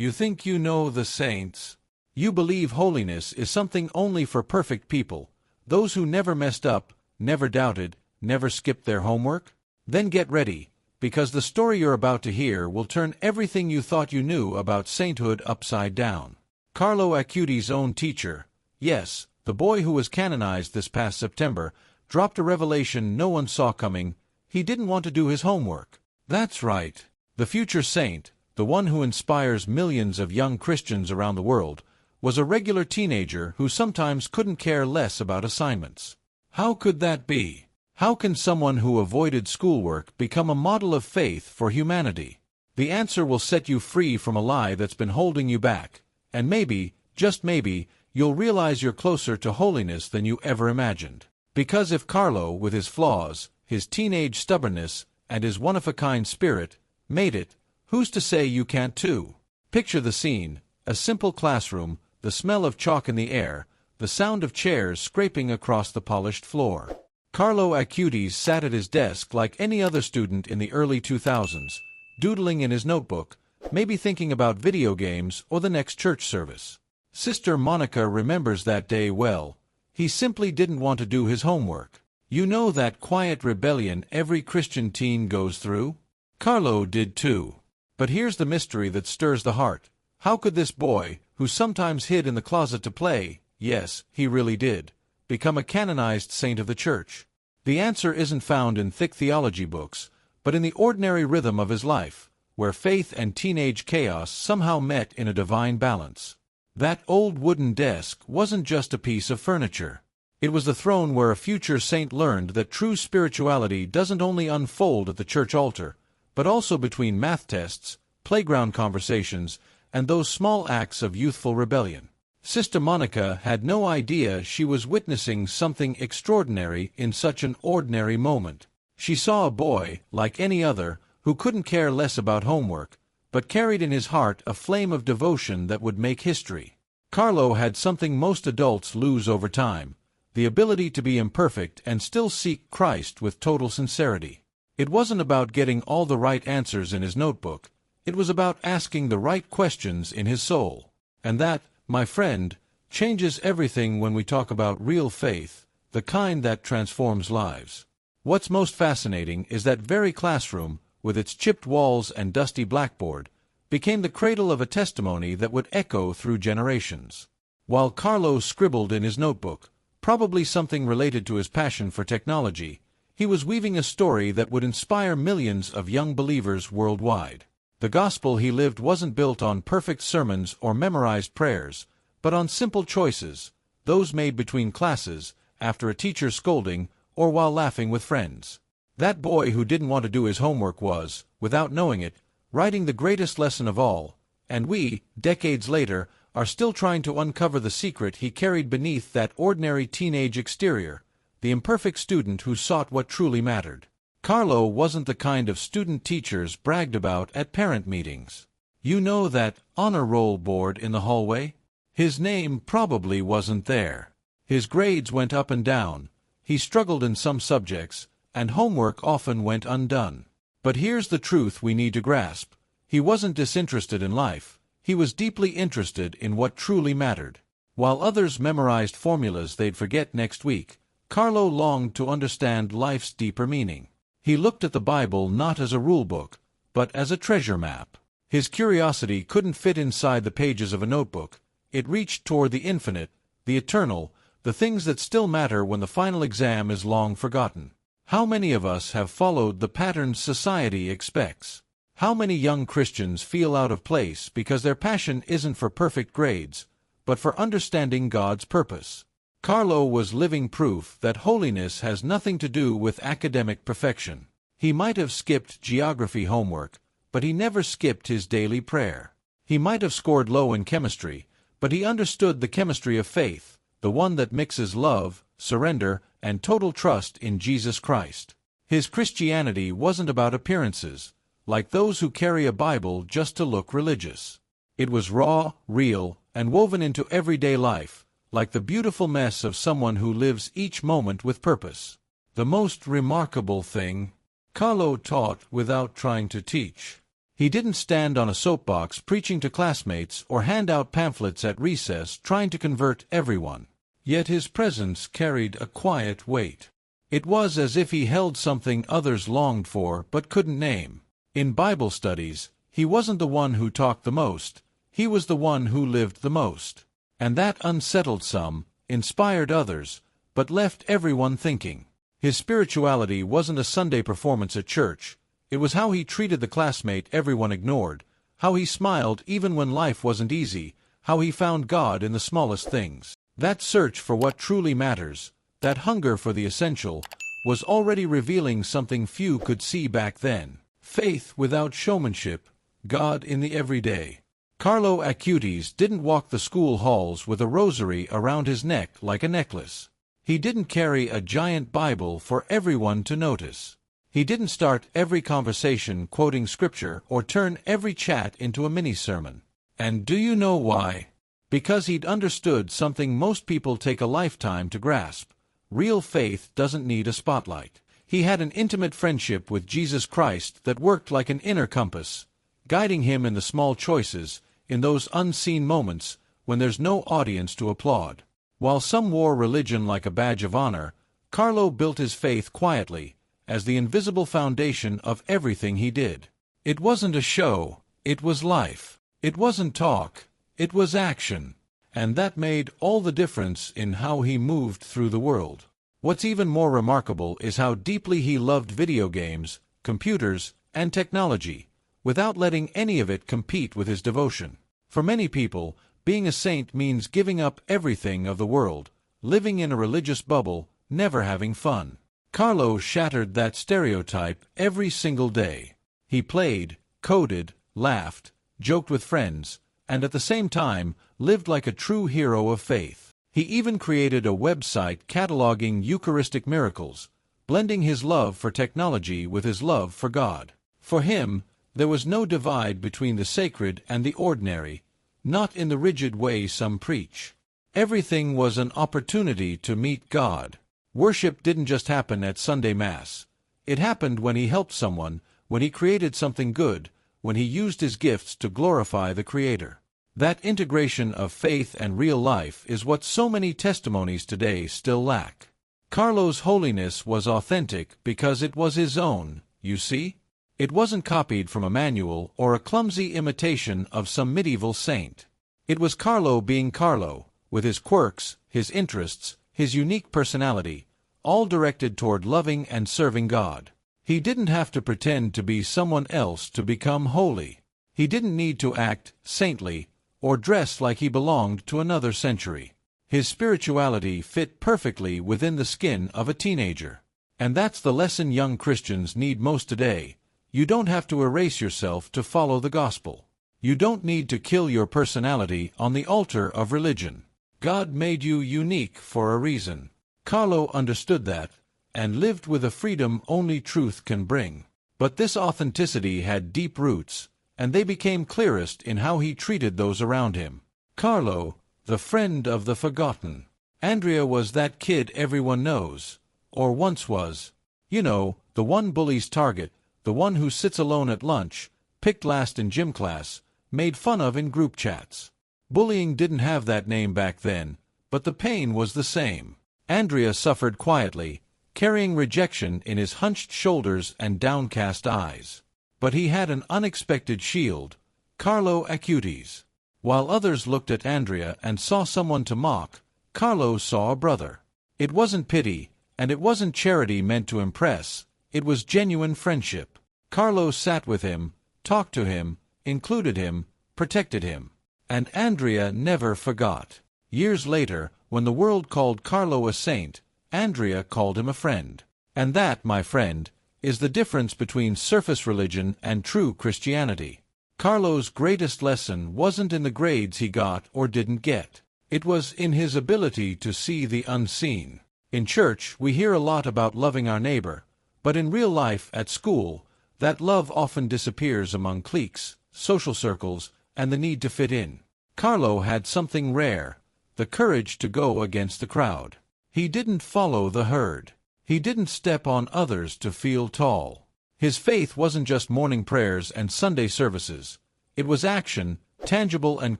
You think you know the saints. You believe holiness is something only for perfect people, those who never messed up, never doubted, never skipped their homework? Then get ready, because the story you're about to hear will turn everything you thought you knew about sainthood upside down. Carlo Acutis' own teacher, yes, the boy who was canonized this past September, dropped a revelation no one saw coming. He didn't want to do his homework. That's right. The future saint, the one who inspires millions of young Christians around the world, was a regular teenager who sometimes couldn't care less about assignments. How could that be? How can someone who avoided schoolwork become a model of faith for humanity? The answer will set you free from a lie that's been holding you back, and maybe, just maybe, you'll realize you're closer to holiness than you ever imagined. Because if Carlo, with his flaws, his teenage stubbornness, and his one-of-a-kind spirit, made it, who's to say you can't too? Picture the scene, a simple classroom, the smell of chalk in the air, the sound of chairs scraping across the polished floor. Carlo Acutis sat at his desk like any other student in the early 2000s, doodling in his notebook, maybe thinking about video games or the next church service. Sister Monica remembers that day well. He simply didn't want to do his homework. You know that quiet rebellion every Christian teen goes through? Carlo did too. But here's the mystery that stirs the heart. How could this boy, who sometimes hid in the closet to play, yes, he really did, become a canonized saint of the church? The answer isn't found in thick theology books, but in the ordinary rhythm of his life, where faith and teenage chaos somehow met in a divine balance. That old wooden desk wasn't just a piece of furniture. It was the throne where a future saint learned that true spirituality doesn't only unfold at the church altar, but also between math tests, playground conversations, and those small acts of youthful rebellion. Sister Monica had no idea she was witnessing something extraordinary in such an ordinary moment. She saw a boy, like any other, who couldn't care less about homework, but carried in his heart a flame of devotion that would make history. Carlo had something most adults lose over time, the ability to be imperfect and still seek Christ with total sincerity. It wasn't about getting all the right answers in his notebook. It was about asking the right questions in his soul. And that, my friend, changes everything when we talk about real faith, the kind that transforms lives. What's most fascinating is that very classroom, with its chipped walls and dusty blackboard, became the cradle of a testimony that would echo through generations. While Carlo scribbled in his notebook, probably something related to his passion for technology, he was weaving a story that would inspire millions of young believers worldwide. The gospel he lived wasn't built on perfect sermons or memorized prayers, but on simple choices, those made between classes, after a teacher's scolding, or while laughing with friends. That boy who didn't want to do his homework was, without knowing it, writing the greatest lesson of all, and we, decades later, are still trying to uncover the secret he carried beneath that ordinary teenage exterior, the imperfect student who sought what truly mattered. Carlo wasn't the kind of student teachers bragged about at parent meetings. You know that honor roll board in the hallway? His name probably wasn't there. His grades went up and down, he struggled in some subjects, and homework often went undone. But here's the truth we need to grasp. He wasn't disinterested in life, he was deeply interested in what truly mattered. While others memorized formulas they'd forget next week, Carlo longed to understand life's deeper meaning. He looked at the Bible not as a rule-book, but as a treasure map. His curiosity couldn't fit inside the pages of a notebook. It reached toward the infinite, the eternal, the things that still matter when the final exam is long forgotten. How many of us have followed the patterns society expects? How many young Christians feel out of place because their passion isn't for perfect grades, but for understanding God's purpose? Carlo was living proof that holiness has nothing to do with academic perfection. He might have skipped geography homework, but he never skipped his daily prayer. He might have scored low in chemistry, but he understood the chemistry of faith, the one that mixes love, surrender, and total trust in Jesus Christ. His Christianity wasn't about appearances, like those who carry a Bible just to look religious. It was raw, real, and woven into everyday life, like the beautiful mess of someone who lives each moment with purpose. The most remarkable thing, Carlo taught without trying to teach. He didn't stand on a soapbox preaching to classmates or hand out pamphlets at recess trying to convert everyone. Yet his presence carried a quiet weight. It was as if he held something others longed for but couldn't name. In Bible studies, he wasn't the one who talked the most, he was the one who lived the most. And that unsettled some, inspired others, but left everyone thinking. His spirituality wasn't a Sunday performance at church. It was how he treated the classmate everyone ignored, how he smiled even when life wasn't easy, how he found God in the smallest things. That search for what truly matters, that hunger for the essential, was already revealing something few could see back then. Faith without showmanship, God in the everyday. Carlo Acutis didn't walk the school halls with a rosary around his neck like a necklace. He didn't carry a giant Bible for everyone to notice. He didn't start every conversation quoting scripture or turn every chat into a mini-sermon. And do you know why? Because he'd understood something most people take a lifetime to grasp. Real faith doesn't need a spotlight. He had an intimate friendship with Jesus Christ that worked like an inner compass, guiding him in the small choices, in those unseen moments when there's no audience to applaud. While some wore religion like a badge of honor, Carlo built his faith quietly, as the invisible foundation of everything he did. It wasn't a show, it was life. It wasn't talk, it was action. And that made all the difference in how he moved through the world. What's even more remarkable is how deeply he loved video games, computers, and technology, without letting any of it compete with his devotion. For many people, being a saint means giving up everything of the world, living in a religious bubble, never having fun. Carlo shattered that stereotype every single day. He played, coded, laughed, joked with friends, and at the same time, lived like a true hero of faith. He even created a website cataloging Eucharistic miracles, blending his love for technology with his love for God. For him, there was no divide between the sacred and the ordinary, not in the rigid way some preach. Everything was an opportunity to meet God. Worship didn't just happen at Sunday Mass. It happened when he helped someone, when he created something good, when he used his gifts to glorify the Creator. That integration of faith and real life is what so many testimonies today still lack. Carlo's holiness was authentic because it was his own, you see? It wasn't copied from a manual or a clumsy imitation of some medieval saint. It was Carlo being Carlo, with his quirks, his interests, his unique personality, all directed toward loving and serving God. He didn't have to pretend to be someone else to become holy. He didn't need to act saintly or dress like he belonged to another century. His spirituality fit perfectly within the skin of a teenager. And that's the lesson young Christians need most today. You don't have to erase yourself to follow the gospel. You don't need to kill your personality on the altar of religion. God made you unique for a reason. Carlo understood that, and lived with a freedom only truth can bring. But this authenticity had deep roots, and they became clearest in how he treated those around him. Carlo, the friend of the forgotten. Andrea was that kid everyone knows, or once was. You know, the one bully's target, the one who sits alone at lunch, picked last in gym class, made fun of in group chats. Bullying didn't have that name back then, but the pain was the same. Andrea suffered quietly, carrying rejection in his hunched shoulders and downcast eyes. But he had an unexpected shield, Carlo Acutis. While others looked at Andrea and saw someone to mock, Carlo saw a brother. It wasn't pity, and it wasn't charity meant to impress, it was genuine friendship. Carlo sat with him, talked to him, included him, protected him. And Andrea never forgot. Years later, when the world called Carlo a saint, Andrea called him a friend. And that, my friend, is the difference between surface religion and true Christianity. Carlo's greatest lesson wasn't in the grades he got or didn't get. It was in his ability to see the unseen. In church, we hear a lot about loving our neighbor, but in real life, at school, that love often disappears among cliques, social circles, and the need to fit in. Carlo had something rare, the courage to go against the crowd. He didn't follow the herd. He didn't step on others to feel tall. His faith wasn't just morning prayers and Sunday services. It was action, tangible and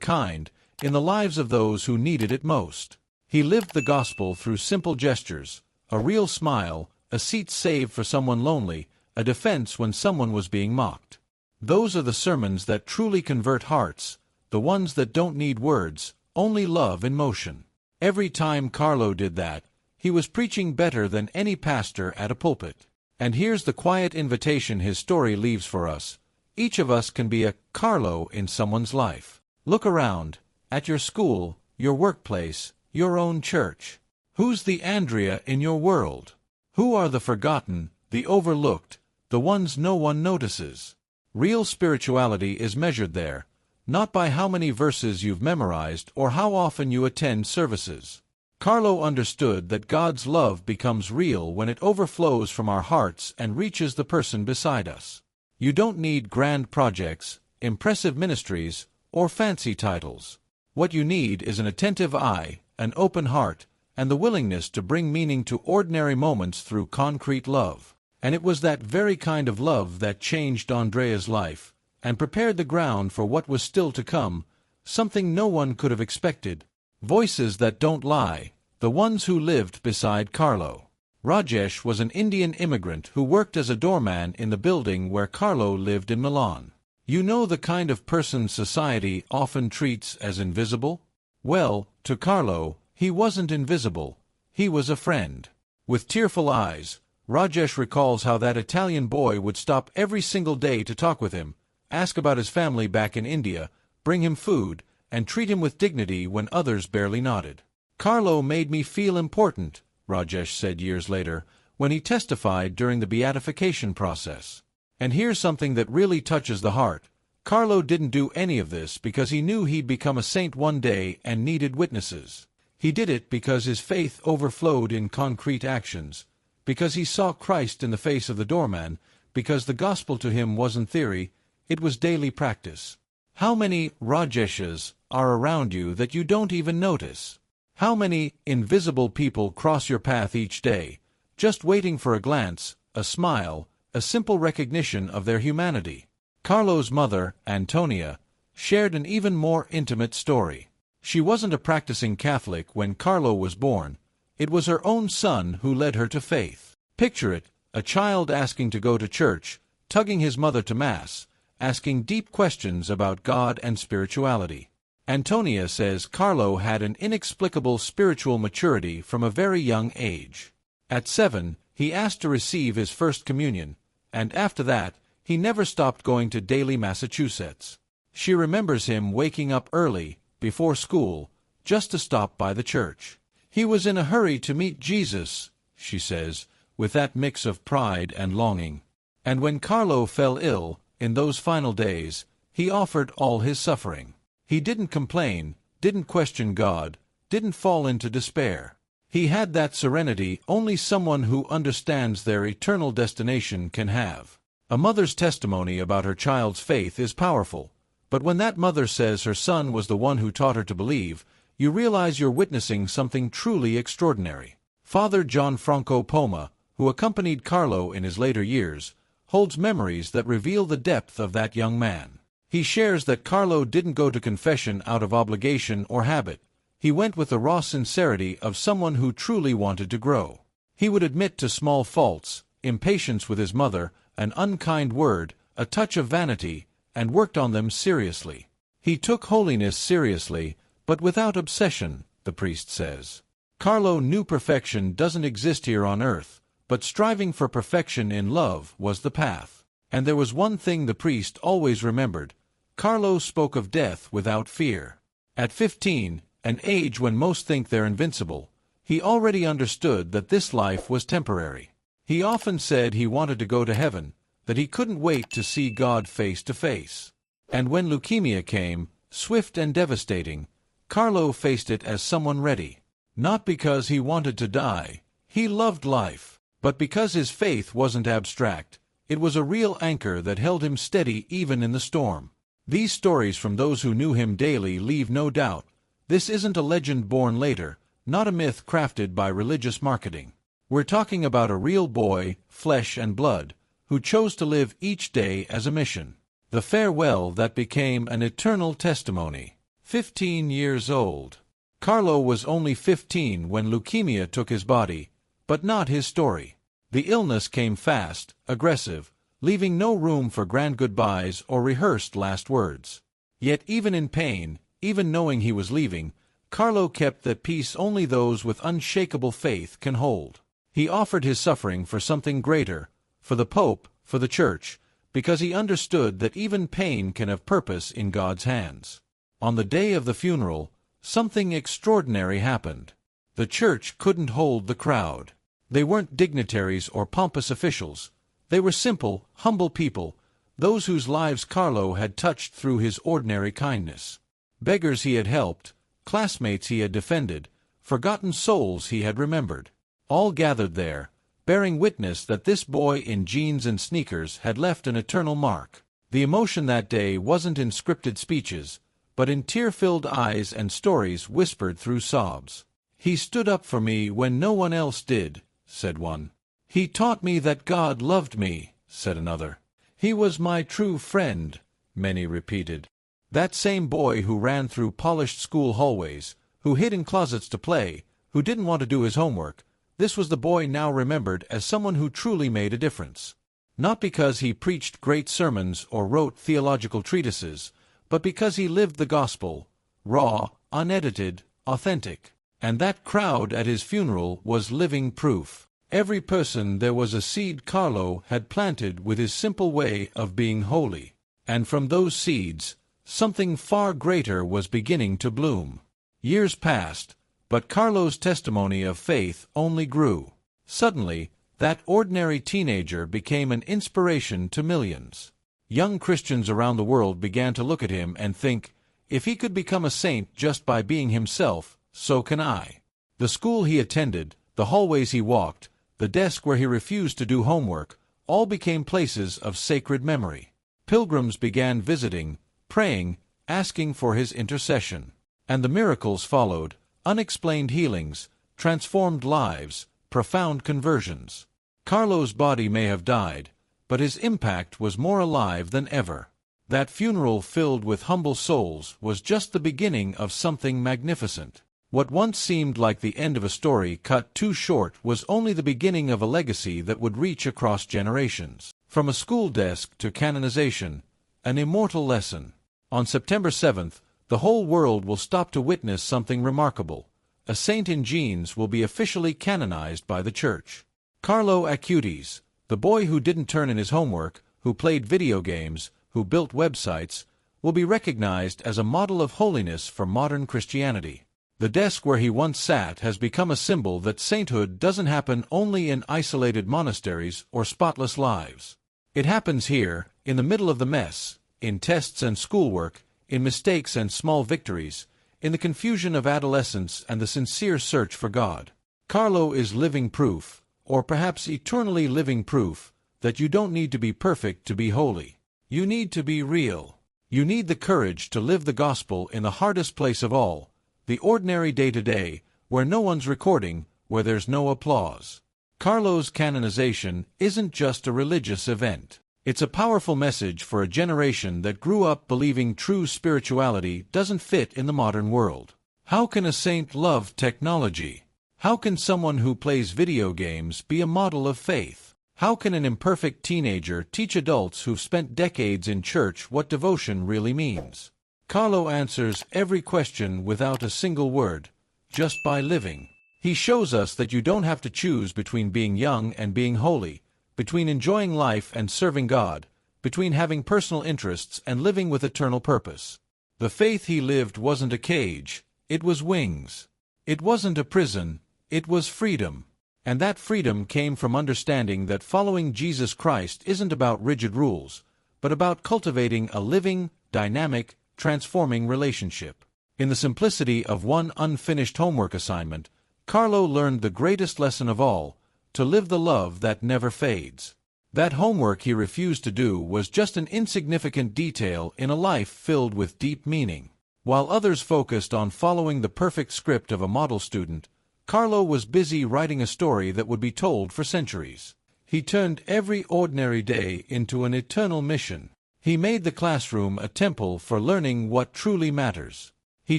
kind, in the lives of those who needed it most. He lived the gospel through simple gestures, a real smile, a seat saved for someone lonely, a defense when someone was being mocked. Those are the sermons that truly convert hearts, the ones that don't need words, only love in motion. Every time Carlo did that, he was preaching better than any pastor at a pulpit. And here's the quiet invitation his story leaves for us. Each of us can be a Carlo in someone's life. Look around, at your school, your workplace, your own church. Who's the Andrea in your world? Who are the forgotten, the overlooked, the ones no one notices? Real spirituality is measured there, not by how many verses you've memorized or how often you attend services. Carlo understood that God's love becomes real when it overflows from our hearts and reaches the person beside us. You don't need grand projects, impressive ministries, or fancy titles. What you need is an attentive eye, an open heart, and the willingness to bring meaning to ordinary moments through concrete love. And it was that very kind of love that changed Andrea's life, and prepared the ground for what was still to come, something no one could have expected. Voices that don't lie, the ones who lived beside Carlo. Rajesh was an Indian immigrant who worked as a doorman in the building where Carlo lived in Milan. You know the kind of person society often treats as invisible? Well, to Carlo, he wasn't invisible. He was a friend. With tearful eyes, Rajesh recalls how that Italian boy would stop every single day to talk with him, ask about his family back in India, bring him food, and treat him with dignity when others barely nodded. "Carlo made me feel important," Rajesh said years later, when he testified during the beatification process. And here's something that really touches the heart. Carlo didn't do any of this because he knew he'd become a saint one day and needed witnesses. He did it because his faith overflowed in concrete actions, because he saw Christ in the face of the doorman, because the gospel to him wasn't theory, it was daily practice. How many Rajeshes are around you that you don't even notice? How many invisible people cross your path each day, just waiting for a glance, a smile, a simple recognition of their humanity? Carlo's mother, Antonia, shared an even more intimate story. She wasn't a practicing Catholic when Carlo was born. It was her own son who led her to faith. Picture it, a child asking to go to church, tugging his mother to Mass, asking deep questions about God and spirituality. Antonia says Carlo had an inexplicable spiritual maturity from a very young age. At 7, he asked to receive his first communion, and after that, he never stopped going to daily Massachusetts. She remembers him waking up early, before school, just to stop by the church. He was in a hurry to meet Jesus, she says, with that mix of pride and longing. And when Carlo fell ill, in those final days, he offered all his suffering. He didn't complain, didn't question God, didn't fall into despair. He had that serenity only someone who understands their eternal destination can have. A mother's testimony about her child's faith is powerful, but when that mother says her son was the one who taught her to believe, you realize you're witnessing something truly extraordinary. Father Gianfranco Poma, who accompanied Carlo in his later years, holds memories that reveal the depth of that young man. He shares that Carlo didn't go to confession out of obligation or habit. He went with the raw sincerity of someone who truly wanted to grow. He would admit to small faults, impatience with his mother, an unkind word, a touch of vanity, and worked on them seriously. He took holiness seriously, but without obsession, the priest says. Carlo knew perfection doesn't exist here on earth, but striving for perfection in love was the path. And there was one thing the priest always remembered. Carlo spoke of death without fear. At 15, an age when most think they're invincible, he already understood that this life was temporary. He often said he wanted to go to heaven, that he couldn't wait to see God face to face. And when leukemia came, swift and devastating, Carlo faced it as someone ready. Not because he wanted to die, he loved life, but because his faith wasn't abstract. It was a real anchor that held him steady even in the storm. These stories from those who knew him daily leave no doubt. This isn't a legend born later, not a myth crafted by religious marketing. We're talking about a real boy, flesh and blood, who chose to live each day as a mission. The farewell that became an eternal testimony. 15 years old. Carlo was only 15 when leukemia took his body, but not his story. The illness came fast, aggressive, leaving no room for grand goodbyes or rehearsed last words. Yet even in pain, even knowing he was leaving, Carlo kept that peace only those with unshakable faith can hold. He offered his suffering for something greater, for the Pope, for the Church, because he understood that even pain can have purpose in God's hands. On the day of the funeral, something extraordinary happened. The Church couldn't hold the crowd. They weren't dignitaries or pompous officials. They were simple, humble people, those whose lives Carlo had touched through his ordinary kindness. Beggars he had helped, classmates he had defended, forgotten souls he had remembered. All gathered there, bearing witness that this boy in jeans and sneakers had left an eternal mark. The emotion that day wasn't in scripted speeches, but in tear-filled eyes and stories whispered through sobs. "He stood up for me when no one else did," said one. "He taught me that God loved me," said another. "He was my true friend," many repeated. That same boy who ran through polished school hallways, who hid in closets to play, who didn't want to do his homework, this was the boy now remembered as someone who truly made a difference. Not because he preached great sermons or wrote theological treatises, but because he lived the gospel, raw, unedited, authentic. And that crowd at his funeral was living proof. Every person there was a seed Carlo had planted with his simple way of being holy. And from those seeds, something far greater was beginning to bloom. Years passed, but Carlo's testimony of faith only grew. Suddenly, that ordinary teenager became an inspiration to millions. Young Christians around the world began to look at him and think, if he could become a saint just by being himself, so can I. The school he attended, the hallways he walked, the desk where he refused to do homework, all became places of sacred memory. Pilgrims began visiting, praying, asking for his intercession. And the miracles followed, unexplained healings, transformed lives, profound conversions. Carlo's body may have died, but his impact was more alive than ever. That funeral filled with humble souls was just the beginning of something magnificent. What once seemed like the end of a story cut too short was only the beginning of a legacy that would reach across generations. From a school desk to canonization, an immortal lesson. On September 7th, the whole world will stop to witness something remarkable. A saint in jeans will be officially canonized by the Church. Carlo Acutis, the boy who didn't turn in his homework, who played video games, who built websites, will be recognized as a model of holiness for modern Christianity. The desk where he once sat has become a symbol that sainthood doesn't happen only in isolated monasteries or spotless lives. It happens here, in the middle of the mess, in tests and schoolwork, in mistakes and small victories, in the confusion of adolescence and the sincere search for God. Carlo is living proof, or perhaps eternally living proof, that you don't need to be perfect to be holy. You need to be real. You need the courage to live the gospel in the hardest place of all, the ordinary day-to-day, where no one's recording, where there's no applause. Carlo's canonization isn't just a religious event. It's a powerful message for a generation that grew up believing true spirituality doesn't fit in the modern world. How can a saint love technology? How can someone who plays video games be a model of faith? How can an imperfect teenager teach adults who've spent decades in church what devotion really means? Carlo answers every question without a single word, just by living. He shows us that you don't have to choose between being young and being holy, between enjoying life and serving God, between having personal interests and living with eternal purpose. The faith he lived wasn't a cage, it was wings. It wasn't a prison, it was freedom. And that freedom came from understanding that following Jesus Christ isn't about rigid rules, but about cultivating a living, dynamic, transforming relationship. In the simplicity of one unfinished homework assignment, Carlo learned the greatest lesson of all, to live the love that never fades. That homework he refused to do was just an insignificant detail in a life filled with deep meaning. While others focused on following the perfect script of a model student, Carlo was busy writing a story that would be told for centuries. He turned every ordinary day into an eternal mission. He made the classroom a temple for learning what truly matters. He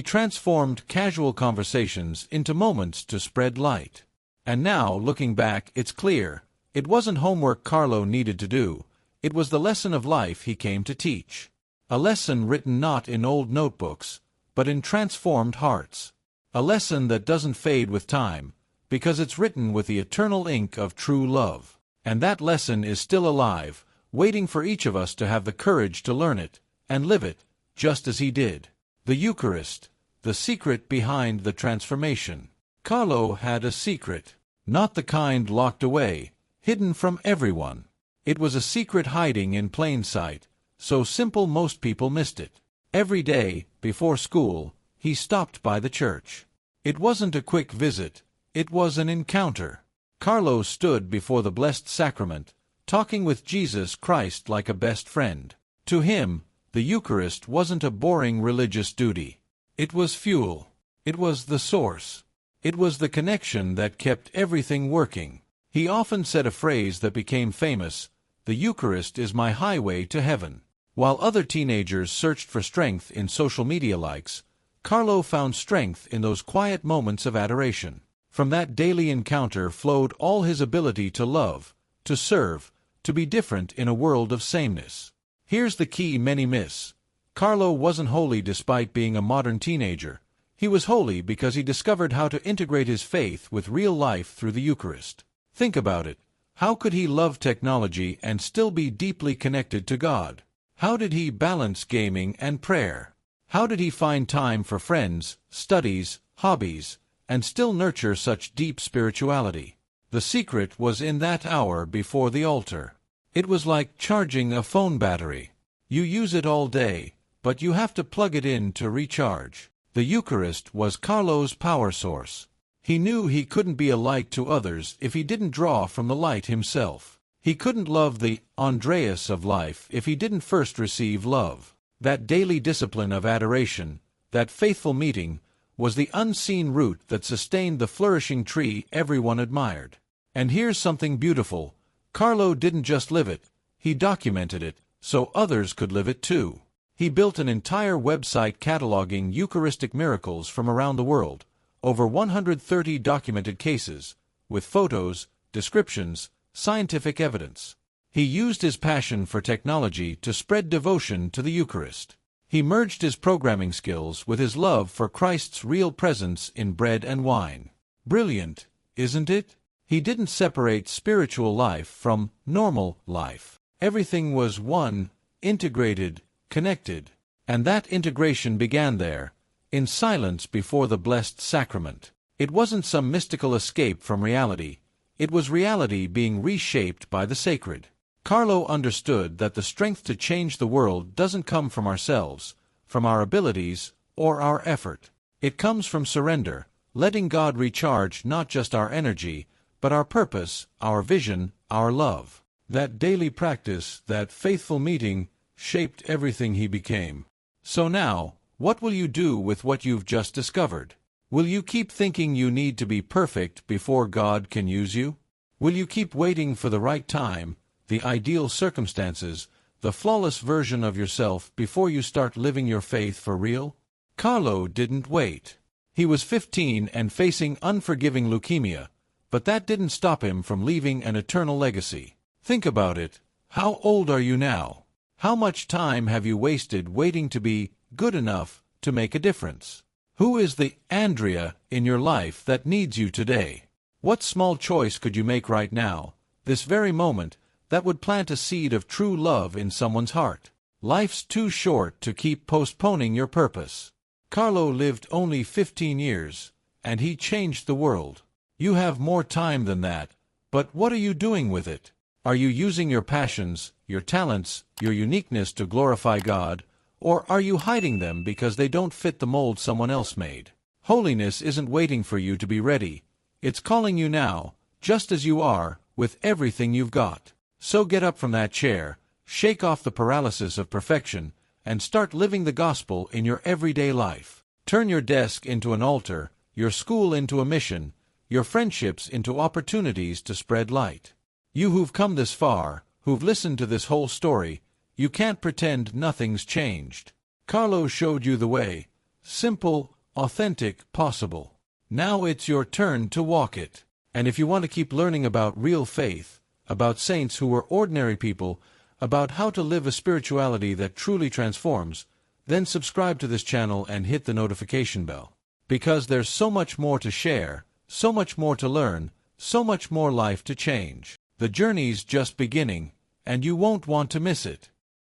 transformed casual conversations into moments to spread light. And now, looking back, it's clear, it wasn't homework Carlo needed to do, it was the lesson of life he came to teach. A lesson written not in old notebooks, but in transformed hearts. A lesson that doesn't fade with time, because it's written with the eternal ink of true love. And that lesson is still alive, waiting for each of us to have the courage to learn it, and live it, just as he did. The Eucharist, the secret behind the transformation. Carlo had a secret, not the kind locked away, hidden from everyone. It was a secret hiding in plain sight, so simple most people missed it. Every day, before school, he stopped by the church. It wasn't a quick visit, it was an encounter. Carlo stood before the Blessed Sacrament, talking with Jesus Christ like a best friend. To him, the Eucharist wasn't a boring religious duty. It was fuel. It was the source. It was the connection that kept everything working. He often said a phrase that became famous, "The Eucharist is my highway to heaven." While other teenagers searched for strength in social media likes, Carlo found strength in those quiet moments of adoration. From that daily encounter flowed all his ability to love, to serve, to be different in a world of sameness. Here's the key many miss. Carlo wasn't holy despite being a modern teenager. He was holy because he discovered how to integrate his faith with real life through the Eucharist. Think about it. How could he love technology and still be deeply connected to God? How did he balance gaming and prayer? How did he find time for friends, studies, hobbies, and still nurture such deep spirituality? The secret was in that hour before the altar. It was like charging a phone battery. You use it all day, but you have to plug it in to recharge. The Eucharist was Carlo's power source. He knew he couldn't be a light to others if he didn't draw from the light himself. He couldn't love the Andreas of life if he didn't first receive love. That daily discipline of adoration, that faithful meeting, was the unseen root that sustained the flourishing tree everyone admired. And here's something beautiful. Carlo didn't just live it, he documented it, so others could live it too. He built an entire website cataloging Eucharistic miracles from around the world, over 130 documented cases, with photos, descriptions, scientific evidence. He used his passion for technology to spread devotion to the Eucharist. He merged his programming skills with his love for Christ's real presence in bread and wine. Brilliant, isn't it? He didn't separate spiritual life from normal life. Everything was one, integrated, connected. And that integration began there, in silence before the Blessed Sacrament. It wasn't some mystical escape from reality. It was reality being reshaped by the sacred. Carlo understood that the strength to change the world doesn't come from ourselves, from our abilities, or our effort. It comes from surrender, letting God recharge not just our energy, but our purpose, our vision, our love. That daily practice, that faithful meeting, shaped everything he became. So now, what will you do with what you've just discovered? Will you keep thinking you need to be perfect before God can use you? Will you keep waiting for the right time, the ideal circumstances, the flawless version of yourself before you start living your faith for real? Carlo didn't wait. He was 15 and facing unforgiving leukemia, but that didn't stop him from leaving an eternal legacy. Think about it. How old are you now? How much time have you wasted waiting to be good enough to make a difference? Who is the Andrea in your life that needs you today? What small choice could you make right now, this very moment, that would plant a seed of true love in someone's heart? Life's too short to keep postponing your purpose. Carlo lived only 15 years, and he changed the world. You have more time than that, but what are you doing with it? Are you using your passions, your talents, your uniqueness to glorify God, or are you hiding them because they don't fit the mold someone else made? Holiness isn't waiting for you to be ready. It's calling you now, just as you are, with everything you've got. So get up from that chair, shake off the paralysis of perfection, and start living the gospel in your everyday life. Turn your desk into an altar, your school into a mission, your friendships into opportunities to spread light. You who've come this far, who've listened to this whole story, you can't pretend nothing's changed. Carlo showed you the way. Simple, authentic, possible. Now it's your turn to walk it. And if you want to keep learning about real faith, about saints who were ordinary people, about how to live a spirituality that truly transforms, then subscribe to this channel and hit the notification bell. Because there's so much more to share, so much more to learn, so much more life to change. The journey's just beginning, and you won't want to miss it.